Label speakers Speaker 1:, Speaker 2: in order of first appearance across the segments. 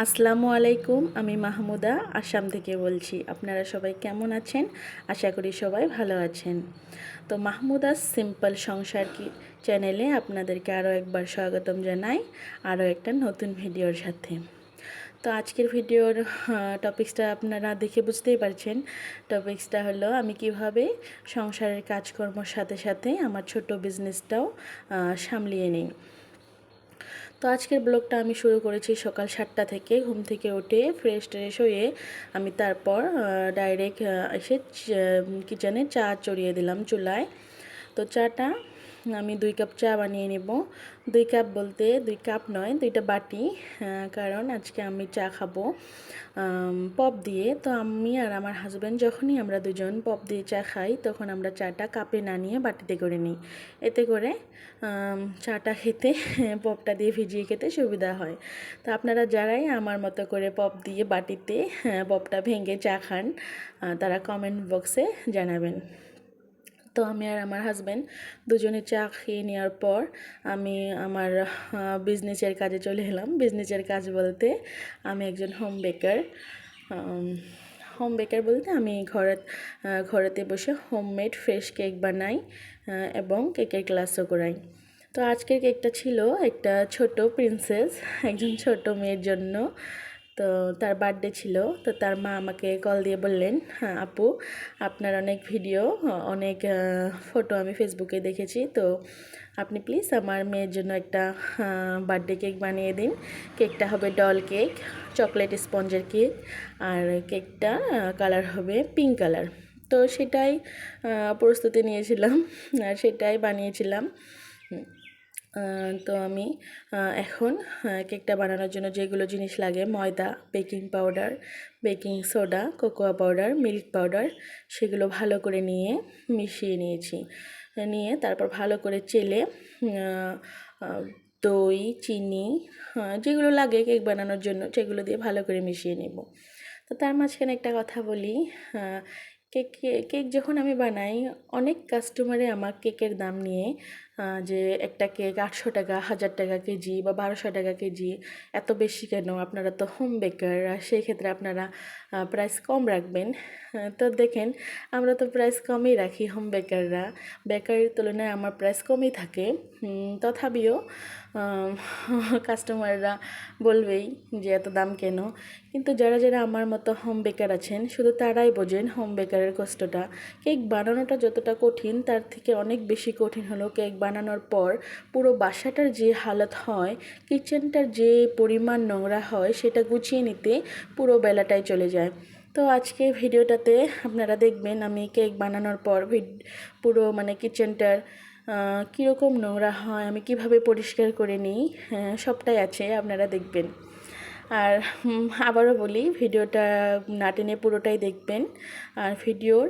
Speaker 1: আসসালামু আলাইকুম। আমি মাহমুদা আসাম থেকে বলছি। আপনারা সবাই কেমন আছেন? আশা করি সবাই ভালো আছেন। তো মাহমুদাস সিম্পল সংসার কি চ্যানেলে আপনাদেরকে আরও একবার স্বাগতম জানাই, আরও একটা নতুন ভিডিওর সাথে। তো আজকের ভিডিওর টপিক্সটা আপনারা দেখে বুঝতেই পারছেন। টপিক্সটা হলো আমি কিভাবে সংসারের কাজকর্মর সাথে সাথে আমার ছোট বিজনেসটাও সামলিয়ে নিই। তো আজকের ব্লগটা আমি শুরু করেছি সকাল 7টা থেকে। ঘুম থেকে উঠে ফ্রেশ ট্রেশ হয়ে আমি তারপর ডাইরেক্ট এসে কিচেনে চা চড়িয়ে দিলাম চুলায়। তো চাটা আমি 2 কাপ চা বানিয়ে নেব। 2 কাপ বলতে 2 কাপ নয়, 2টা বাটি, কারণ আজকে আমি চা খাবো পপ দিয়ে। তো আমি আর আমার হাজব্যান্ড যখনই আমরা দুজন পপ দিয়ে চা খাই, তখন আমরা চাটা কাপে না নিয়ে বাটিতে করে নিই। এতে করে চাটা খেতে পপটা দিয়ে ভিজিয়ে খেতে সুবিধা হয়। তো আপনারা যারাই আমার মতো করে পপ দিয়ে বাটিতে পপটা ভেঙে চা খান, তারা কমেন্ট বক্সে জানাবেন। তো আমি আর আমার হাজব্যান্ড দুজনে চা খেয়ে নেওয়ার পর আমি আমার বিজনেসের কাজে চলে এলাম। বিজনেসের কাজ বলতে আমি একজন হোম বেকার বলতে আমি ঘরেতে বসে হোমমেড ফ্রেশ কেক বানাই এবং কেকের ক্লাসও করাই। তো আজকের কেকটা ছিল একটা ছোট প্রিন্সেস, একজন ছোট মেয়ের জন্য। তো তার বার্থডে ছিল। তো তার মা আমাকে কল দিয়ে বললেন, হ্যাঁ আপু, আপনার অনেক ভিডিও, অনেক ফটো আমি ফেসবুকে দেখেছি, তো আপনি প্লিজ আমার মেয়ের জন্য একটা বার্থডে কেক বানিয়ে দিন। কেকটা হবে ডল কেক, চকলেট স্পঞ্জের কেক, আর কেকটা কালার হবে পিঙ্ক কালার। তো সেটাই প্রস্তুতি নিয়েছিলাম আর সেটাই বানিয়েছিলাম। তো আমি এখন কেকটা বানানোর জন্য যেগুলো জিনিস লাগে, ময়দা, baking powder, baking soda, cocoa powder, milk powder, সেগুলো ভালো করে মিশিয়ে নিয়েছি। নিয়ে তারপর ভালো করে চেলে দই, চিনি, যেগুলো লাগে কেক বানানোর জন্য সেগুলো দিয়ে ভালো করে মিশিয়ে নেব। তো তার মাঝখানে একটা কথা বলি, কেক কেক যখন আমি বানাই, অনেক কাস্টমারে আমার কেকের দাম নিয়ে যে একটা কেক 800 টাকা, 1000 টাকা কেজি বা 1200 টাকা কেজি, এত বেশি কেন? আপনারা তো হোম বেকার, সেই ক্ষেত্রে আপনারা প্রাইস কম রাখবেন। তো দেখেন, আমরা তো প্রাইস কমই রাখি হোম বেকাররা। বেকারির তুলনায় আমার প্রাইস কমই থাকে। তথাপিও কাস্টমাররা বলবেই যে এত দাম কেন। কিন্তু যারা যারা আমার মতো হোম বেকার আছেন, শুধু তারাই বোঝেন হোম বেকারের কষ্টটা। কেক বানানোটা যতটা কঠিন, তার থেকে অনেক বেশি কঠিন হলো কেক বানানোর পর পুরো বাসাটার যে হালত হয়, কিচেনটার যে পরিমাণ নোংরা হয়, সেটা গুছিয়ে নিতে পুরো বেলাটাই চলে যায়। তো আজকে ভিডিওটাতে আপনারা দেখবেন আমি কেক বানানোর পর পুরো কিচেনটার কীরকম নোংরা হয়, আমি কিভাবে পরিষ্কার করে নিই, সবটাই আছে, আপনারা দেখবেন। আর আবারও বলি, ভিডিওটা না টেনে পুরোটাই দেখবেন। আর ভিডিওর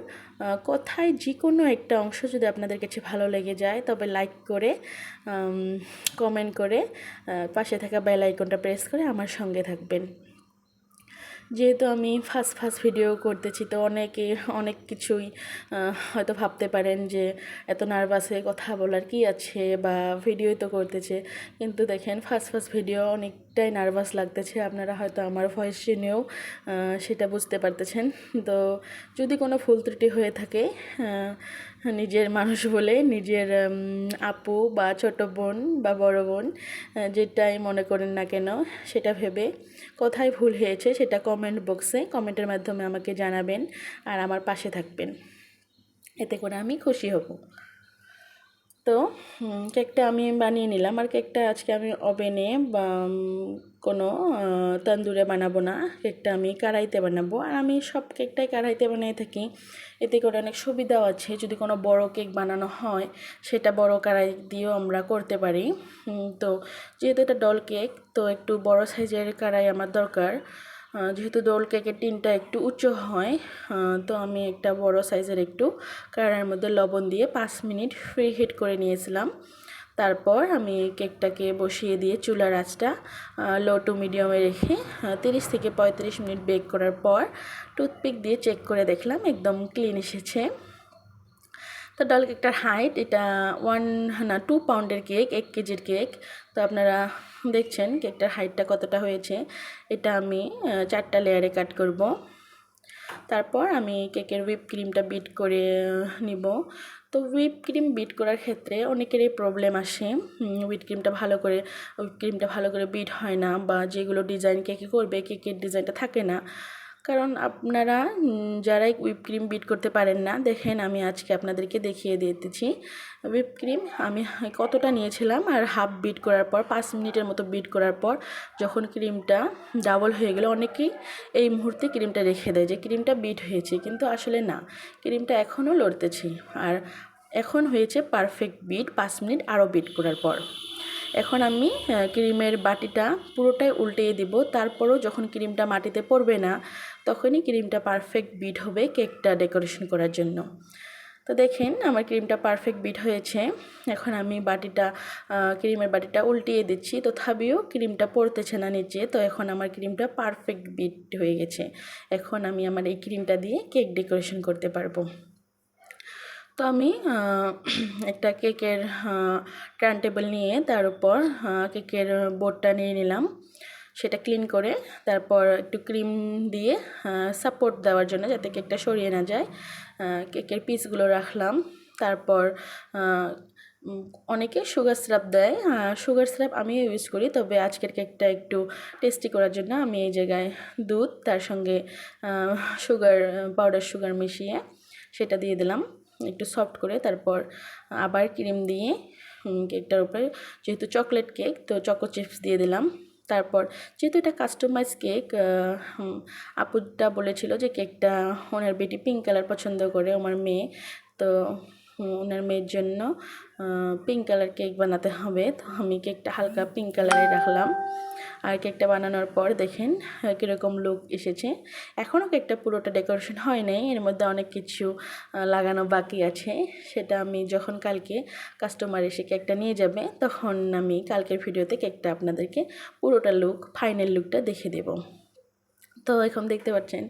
Speaker 1: কোথায় যে কোনো একটা অংশ যদি আপনাদের কাছে ভালো লেগে যায়, তবে লাইক করে, কমেন্ট করে, পাশে থাকা বেল আইকনটা প্রেস করে আমার সঙ্গে থাকবেন। যেহেতু আমি ফার্স্ট ভিডিও করতেছি, তো অনেকে অনেক কিছুই হয়তো ভাবতে পারেন যে এত নার্ভাসে কথা বলার কি আছে, বা ভিডিওই তো করতেছে। কিন্তু দেখেন, ফার্স্ট ভিডিও, অনেকটাই নার্ভাস লাগতেছে। আপনারা হয়তো আমার ভয়েস শুনেও সেটা বুঝতে পারতেছেন। তো যদি কোনো ভুল ত্রুটি হয়ে থাকে, নিজের মানুষ বলে, নিজের আপু বা ছোট বোন বা বড় বোন, যেটাই মনে করেন না কেন, সেটা ভেবে কোথায় ভুল হয়েছে সেটা কমেন্ট বক্সে কমেন্টের মাধ্যমে আমাকে জানাবেন আর আমার পাশে থাকবেন। এতে করে আমি খুশি হব। তো কেকটা আমি বানিয়ে নিলাম। আর কেকটা আজকে আমি ওভেনে বা কোনো তন্দুরে বানাবো না, কেকটা আমি কড়াইতে বানাবো। আর আমি সব কেকটাই কড়াইতে বানিয়ে থাকি। এতে করে অনেক সুবিধাও আছে। যদি কোনো বড় কেক বানানো হয়, সেটা বড় কড়াই দিয়েও আমরা করতে পারি। তো যেহেতু এটা ডল কেক, তো একটু বড় সাইজের কড়াই আমার দরকার। যেহেতু ডল কেকের টিনটা একটু উঁচু হয়, তো আমি একটা বড় সাইজের একটু কড়াইয়ের মধ্যে লবণ দিয়ে 5 মিনিট ফ্রি হিট করে নিয়েছিলাম। তারপর আমি কেকটাকে বসিয়ে দিয়ে চুলার আঁচটা লো টু মিডিয়ামে রেখে 30 থেকে 35 মিনিট বেক করার পর টুথপিক দিয়ে চেক করে দেখলাম একদম ক্লিন এসেছে। তো ডল কেকটার হাইট এটা 2 পাউন্ডের কেক, 1 কেজির কেক। তো আপনারা দেখছেন কেকটার হাইটটা কতটা হয়েছে। এটা আমি 4টা লেয়ারে কাট করব। তারপর আমি কেকের হুইপ ক্রিমটা বিট করে নিব। তো হুইপ ক্রিম বিট করার ক্ষেত্রে অনেকেরই প্রবলেম আসে, হুইপ ক্রিমটা ভালো করে বিট হয় না, বা যেগুলো ডিজাইন কেকে করবে কেকের ডিজাইনটা থাকে না। কারণ আপনারা যারাই হুইপ ক্রিম বিট করতে পারেন না, দেখেন আমি আজকে আপনাদেরকে দেখিয়ে দিতেছি হুইপ ক্রিম আমি কতটা নিয়েছিলাম। আর হাফ বিট করার পর 5 মিনিটের মতো বিট করার পর যখন ক্রিমটা ডাবল হয়ে গেল, অনেকেই এই মুহূর্তে ক্রিমটা রেখে দেয় যে ক্রিমটা বিট হয়েছে, কিন্তু আসলে না, ক্রিমটা এখনও লড়তেছে। আর এখন হয়েছে পারফেক্ট বিট 5 মিনিট আরও বিট করার পর। এখন আমি ক্রিমের বাটিটা পুরোটাই উল্টিয়ে দিব। তারপরও যখন ক্রিমটা মাটিতে পড়বে না, তখনই ক্রিমটা পারফেক্ট বিট হবে কেকটা ডেকোরেশন করার জন্য। তো দেখেন আমার ক্রিমটা পারফেক্ট বিট হয়েছে। এখন আমি ক্রিমের বাটিটা উল্টিয়ে দিচ্ছি, তথাপিও ক্রিমটা পড়তেছে না নিচে। তো এখন আমার ক্রিমটা পারফেক্ট বিট হয়ে গেছে। এখন আমি আমার এই ক্রিমটা দিয়ে কেক ডেকোরেশন করতে পারবো। তো আমি একটা কেকের টার্ন টেবিল নিয়ে তার উপর কেকের বোর্ডটা নিয়ে নিলাম, সেটা ক্লিন করে তারপর একটু ক্রিম দিয়ে সাপোর্ট দেওয়ার জন্য যাতে কেকটা সরিয়ে না যায় কেকের পিসগুলো রাখলাম। তারপর অনেকে সুগার সিরাপ দেয়, সুগার সিরাপ আমিও ইউজ করি, তবে আজকের কেকটা একটু টেস্টি করার জন্য আমি এই জায়গায় দুধ তার সঙ্গে পাউডার সুগার মিশিয়ে সেটা দিয়ে দিলাম একটু সফট করে। তারপর আবার ক্রিম দিয়ে কেকটার উপরে, যেহেতু চকলেট কেক, তো চকো চিপস দিয়ে দিলাম। তারপর যেহেতু এটা কাস্টমাইজ কেক, আপুটা বলেছিল যে কেকটা ওনার বেটি পিঙ্ক কালার পছন্দ করে, আমার মেয়ে, তো ওনার মেয়ের জন্য পিঙ্ক কালার কেক বানাতে হবে। তো আমি কেকটা হালকা পিঙ্ক কালারে রাখলাম। আর কেকটা বানানোর পর দেখেন কীরকম লুক এসেছে। এখনও কেকটা পুরোটা ডেকোরেশন হয় নাই, এর মধ্যে অনেক কিছু লাগানো বাকি আছে। সেটা আমি যখন কালকে কাস্টমার এসে কেকটা নিয়ে যাবে, তখন আমি কালকের ভিডিওতে কেকটা আপনাদেরকে পুরোটা ফাইনাল লুকটা দেখে দেব। তো এখন দেখতে পাচ্ছেন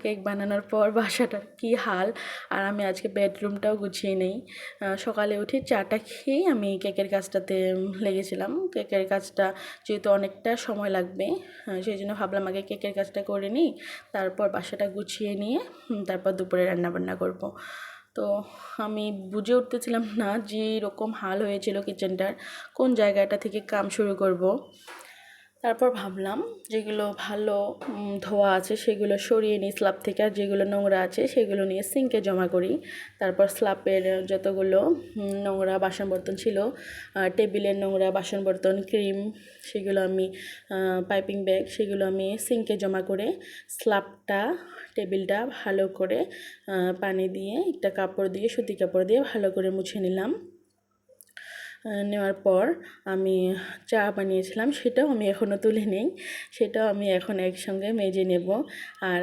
Speaker 1: কেক বানানোর পর বাসাটার কি হাল। আর আমি আজকে বেডরুমটাও গুছিয়ে নেই। সকালে উঠে চাটা খেয়ে আমি কেকের কাজটাতে লেগেছিলাম। কেকের কাজটা যেহেতু অনেকটা সময় লাগবে, সেই জন্য ভাবলাম আগে কেকের কাজটা করে নিই, তারপর বাসাটা গুছিয়ে নিয়ে তারপর দুপুরে রান্নাবান্না করব। তো আমি বুঝে উঠতেছিলাম না যে এরকম হাল হয়েছিল কিচেনটার, কোন জায়গাটা থেকে কাম শুরু করব। তারপর ভাবলাম যেগুলো ভালো ধোয়া আছে সেগুলো সরিয়ে নিই স্ল্যাব থেকে, আর যেগুলো নোংরা আছে সেগুলো নিয়ে সিঙ্কে জমা করি। তারপর স্ল্যাবের যতগুলো নোংরা বাসন বর্তন ছিল, টেবিলের নোংরা বাসন বর্তন, ক্রিম, সেগুলো আমি পাইপিং ব্যাগ, সেগুলো আমি সিঙ্কে জমা করে স্ল্যাবটা টেবিলটা ভালো করে পানি দিয়ে একটা কাপড় দিয়ে সুতি কাপড় দিয়ে ভালো করে মুছে নিলাম। নেওয়ার পর আমি চা বানিয়েছিলাম, সেটাও আমি এখনও তুলে নেই, সেটাও আমি এখন একসঙ্গে মেজে নেব। আর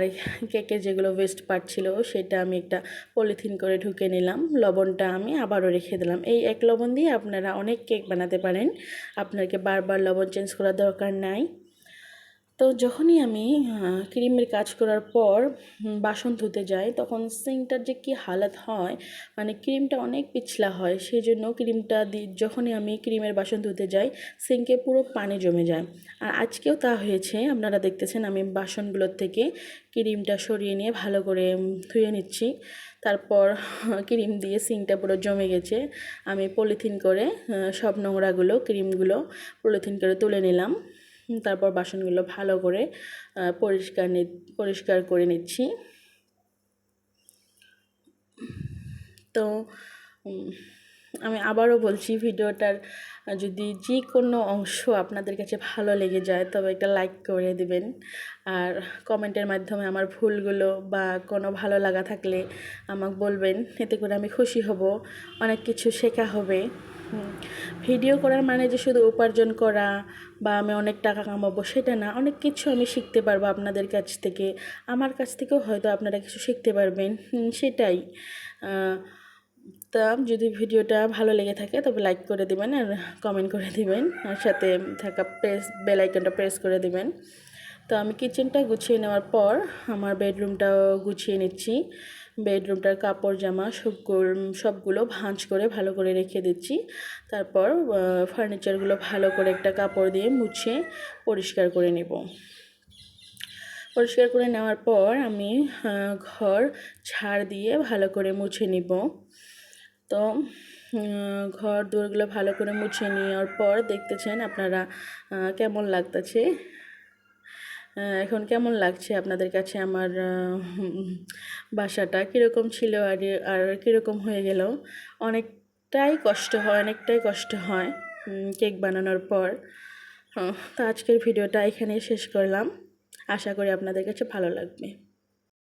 Speaker 1: কেকের যেগুলো ওয়েস্ট পার্ট ছিল সেটা আমি একটা পলিথিন করে ঢুকে নিলাম। লবণটা আমি আবারও রেখে দিলাম। এই এক লবণ দিয়ে আপনারা অনেক কেক বানাতে পারেন, আপনাকে বারবার লবণ চেঞ্জ করার দরকার নাই। তো যখনই আমি ক্রিমের কাজ করার পর বাসন ধুতে যাই, তখন সিঙ্কটার যে কী হালাত হয়, মানে ক্রিমটা অনেক পিছলা হয়। সেই জন্য যখনই আমি ক্রিমের বাসন ধুতে যাই, সিঙ্কে পুরো পানি জমে যায়। আর আজকেও তা হয়েছে, আপনারা দেখতেছেন আমি বাসনগুলোর থেকে ক্রিমটা সরিয়ে নিয়ে ভালো করে ধুয়ে নিচ্ছি। তারপর ক্রিম দিয়ে সিঙ্কটা পুরো জমে গেছে। আমি পলিথিন করে সব নোংরাগুলো ক্রিমগুলো পলিথিন করে তুলে নিলাম। তারপর বাসনগুলো ভালো করে পরিষ্কার করে নিচ্ছি। তো আমি আবারও বলছি, ভিডিওটার যদি যে কোনো অংশ আপনাদের কাছে ভালো লেগে যায় তবে একটা লাইক করে দিবেন। আর কমেন্টের মাধ্যমে আমার ভুলগুলো বা কোনো ভালো লাগা থাকলে আমাকে বলবেন, এতে করে আমি খুশি হব, অনেক কিছু শেখা হবে। ভিডিও করার মানে যে শুধু উপার্জন করা বা আমি অনেক টাকা কামাবো সেটা না, অনেক কিছু আমি শিখতে পারবো আপনাদের কাছ থেকে, আমার কাছ থেকেও হয়তো আপনারা কিছু শিখতে পারবেন, সেটাই। তা যদি ভিডিওটা ভালো লেগে থাকে তবে লাইক করে দিবেন আর কমেন্ট করে দিবেন, আর সাথে থাকা বেল আইকনটা প্রেস করে দিবেন। তো আমি কিচেনটা গুছিয়ে নেওয়ার পর আমার বেডরুমটাও গুছিয়ে নিচ্ছি। বেডরুমটার কাপড় জামা সবগুলো ভাঁজ করে ভালো করে রেখে দিচ্ছি। তারপর ফার্নিচারগুলো ভালো করে একটা কাপড় দিয়ে মুছে পরিষ্কার করে নেব। পরিষ্কার করে নেওয়ার পর আমি ঘর ঝাড় দিয়ে ভালো করে মুছে নিব। তো ঘর দুয়ারগুলো ভালো করে মুছে নেওয়ার পর দেখতেছেন আপনারা কেমন লাগতেছে। এখন কেমন লাগছে আপনাদের কাছে আমার বাসাটা কীরকম ছিল আর কীরকম হয়ে গেল। অনেকটাই কষ্ট হয় কেক বানানোর পর। তো আজকের ভিডিওটা এখানেই শেষ করলাম। আশা করি আপনাদের কাছে ভালো লাগবে।